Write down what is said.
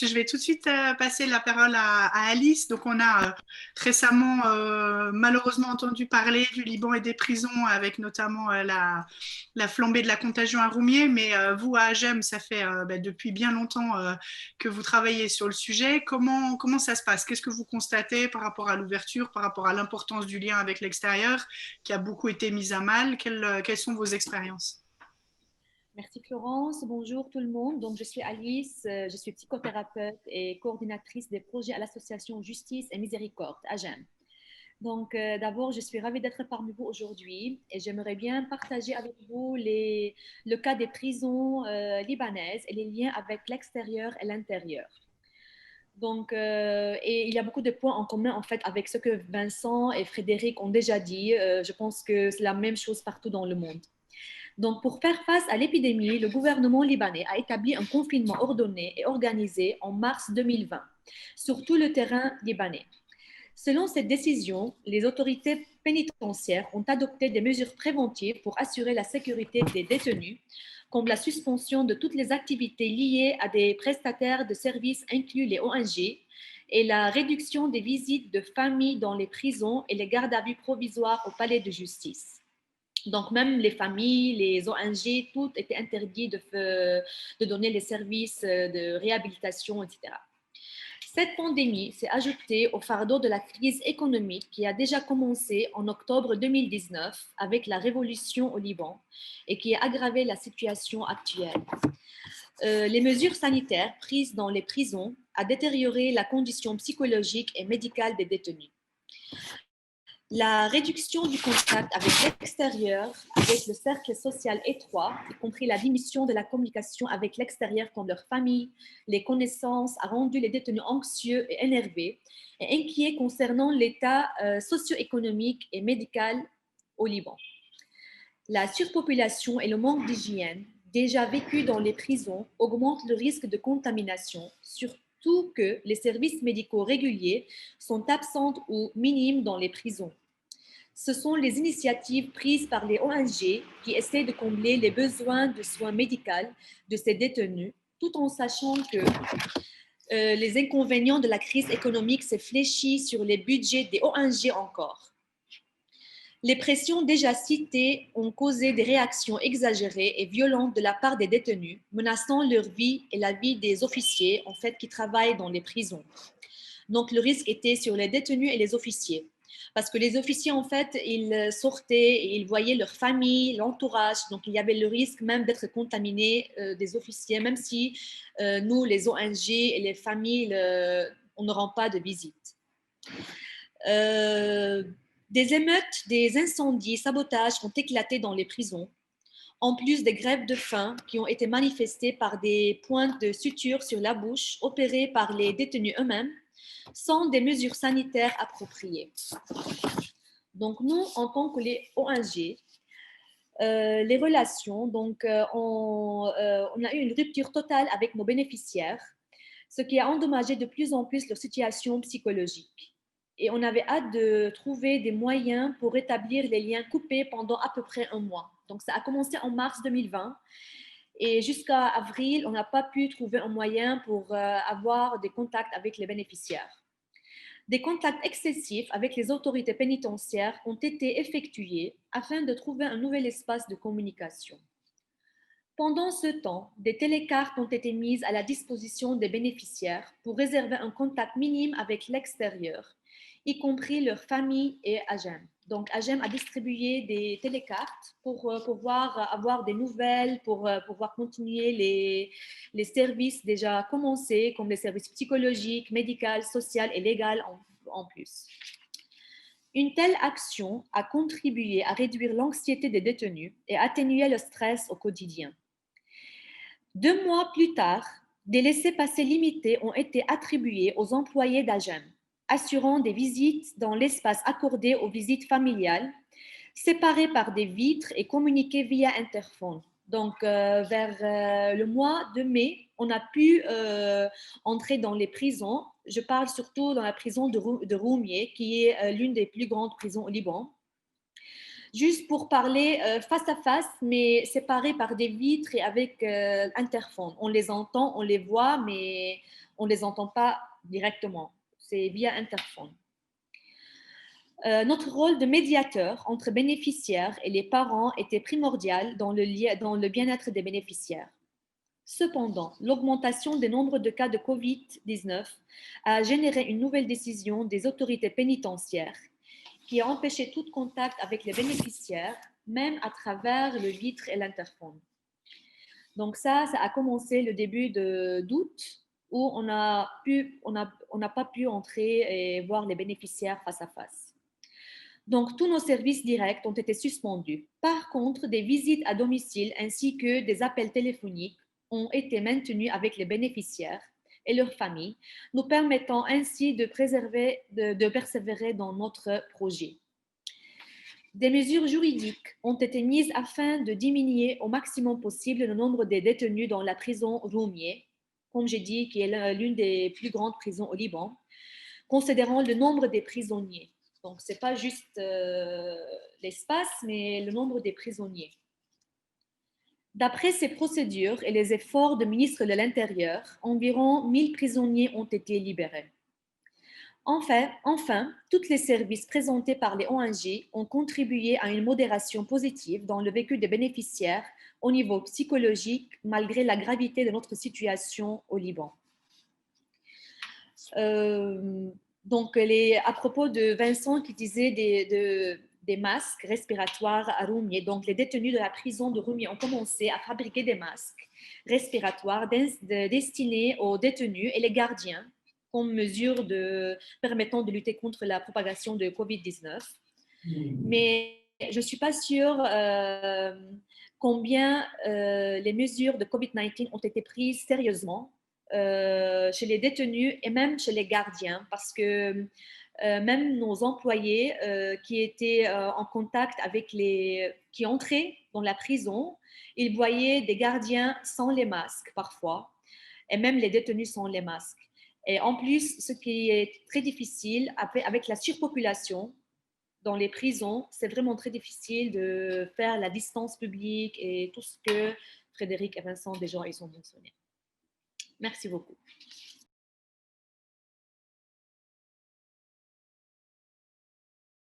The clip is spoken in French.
Je vais tout de suite passer la parole à Alice. Donc, on a récemment malheureusement entendu parler du Liban et des prisons, avec notamment la flambée de la contagion à Roumier. Mais vous, à Agem, ça fait depuis bien longtemps que vous travaillez sur le sujet. Comment ça se passe? Qu'est-ce que vous constatez par rapport à l'ouverture, par rapport à l'importance du lien avec l'extérieur, qui a beaucoup été mise à mal? Quelles sont vos expériences? Merci Florence, bonjour tout le monde. Donc, je suis Alice, je suis psychothérapeute et coordinatrice des projets à l'association Justice et Miséricorde, AGEM. Donc, d'abord, je suis ravie d'être parmi vous aujourd'hui et j'aimerais bien partager avec vous le cas des prisons libanaises et les liens avec l'extérieur et l'intérieur. Donc, et il y a beaucoup de points en commun en fait avec ce que Vincent et Frédéric ont déjà dit. Je pense que c'est la même chose partout dans le monde. Donc, pour faire face à l'épidémie, le gouvernement libanais a établi un confinement ordonné et organisé en mars 2020 sur tout le terrain libanais. Selon cette décision, les autorités pénitentiaires ont adopté des mesures préventives pour assurer la sécurité des détenus, comme la suspension de toutes les activités liées à des prestataires de services inclus les ONG et la réduction des visites de familles dans les prisons et les gardes à vue provisoires au palais de justice. Donc, même les familles, les ONG, tout était interdit de donner les services de réhabilitation, etc. Cette pandémie s'est ajoutée au fardeau de la crise économique qui a déjà commencé en octobre 2019 avec la révolution au Liban et qui a aggravé la situation actuelle. Les mesures sanitaires prises dans les prisons ont détérioré la condition psychologique et médicale des détenus. La réduction du contact avec l'extérieur, avec le cercle social étroit, y compris la diminution de la communication avec l'extérieur comme leur famille, les connaissances, a rendu les détenus anxieux et énervés et inquiets concernant l'état socio-économique et médical au Liban. La surpopulation et le manque d'hygiène, déjà vécu dans les prisons, augmentent le risque de contamination, surtout que les services médicaux réguliers sont absents ou minimes dans les prisons. Ce sont les initiatives prises par les ONG qui essaient de combler les besoins de soins médicaux de ces détenus, tout en sachant que les inconvénients de la crise économique se fléchissent sur les budgets des ONG encore. Les pressions déjà citées ont causé des réactions exagérées et violentes de la part des détenus, menaçant leur vie et la vie des officiers en fait, qui travaillent dans les prisons. Donc, le risque était sur les détenus et les officiers. Parce que les officiers, en fait, ils sortaient et ils voyaient leur famille, l'entourage. Donc, il y avait le risque même d'être contaminés des officiers, même si nous, les ONG et les familles, on ne rend pas de visite. Des émeutes, des incendies, sabotages ont éclaté dans les prisons, en plus des grèves de faim qui ont été manifestées par des pointes de suture sur la bouche opérées par les détenus eux-mêmes, sans des mesures sanitaires appropriées. Donc nous, en tant que les ONG, les relations, donc on a eu une rupture totale avec nos bénéficiaires, ce qui a endommagé de plus en plus leur situation psychologique. Et on avait hâte de trouver des moyens pour rétablir les liens coupés pendant à peu près un mois. Donc ça a commencé en mars 2020 et jusqu'à avril, on n'a pas pu trouver un moyen pour avoir des contacts avec les bénéficiaires. Des contacts excessifs avec les autorités pénitentiaires ont été effectués afin de trouver un nouvel espace de communication. Pendant ce temps, des télécartes ont été mises à la disposition des bénéficiaires pour réserver un contact minime avec l'extérieur, y compris leur famille et AGEM. Donc, AGEM a distribué des télécartes pour pouvoir avoir des nouvelles, pour pouvoir continuer les services déjà commencés, comme les services psychologiques, médicaux, sociaux et légaux en plus. Une telle action a contribué à réduire l'anxiété des détenus et atténuer le stress au quotidien. 2 mois plus tard, des laissez-passer limités ont été attribués aux employés d'AGEM, assurant des visites dans l'espace accordé aux visites familiales, séparés par des vitres et communiqués via interphone. Donc, vers le mois de mai, on a pu entrer dans les prisons. Je parle surtout dans la prison de Roumier, qui est l'une des plus grandes prisons au Liban. juste pour parler face à face, mais séparés par des vitres et avec interphone. On les entend, on les voit, mais on ne les entend pas directement. C'est via interphone. Notre rôle de médiateur entre bénéficiaires et les parents était primordial dans le bien-être des bénéficiaires. Cependant, l'augmentation des nombres de cas de COVID-19 a généré une nouvelle décision des autorités pénitentiaires qui a empêché tout contact avec les bénéficiaires, même à travers le vitre et l'interphone. Donc ça a commencé le début d'août où on n'a pas pu entrer et voir les bénéficiaires face à face. Donc, tous nos services directs ont été suspendus. Par contre, des visites à domicile ainsi que des appels téléphoniques ont été maintenus avec les bénéficiaires et leurs familles, nous permettant ainsi de persévérer dans notre projet. Des mesures juridiques ont été mises afin de diminuer au maximum possible le nombre des détenus dans la prison Roumieh, comme j'ai dit, qui est l'une des plus grandes prisons au Liban, considérant le nombre des prisonniers. Donc, ce n'est pas juste l'espace, mais le nombre des prisonniers. D'après ces procédures et les efforts du ministre de l'Intérieur, environ 1000 prisonniers ont été libérés. Enfin, tous les services présentés par les ONG ont contribué à une modération positive dans le vécu des bénéficiaires au niveau psychologique, malgré la gravité de notre situation au Liban. Donc, à propos de Vincent qui disait des masques respiratoires à Roumieh, donc les détenus de la prison de Roumieh ont commencé à fabriquer des masques respiratoires destinés aux détenus et les gardiens comme mesure permettant de lutter contre la propagation de COVID-19. Mais je ne suis pas sûre combien les mesures de COVID-19 ont été prises sérieusement chez les détenus et même chez les gardiens, parce que même nos employés qui étaient en contact avec qui entraient dans la prison, ils voyaient des gardiens sans les masques parfois, et même les détenus sans les masques. Et en plus, ce qui est très difficile, avec la surpopulation dans les prisons, c'est vraiment très difficile de faire la distance publique et tout ce que Frédéric et Vincent déjà ils ont mentionné. Merci beaucoup.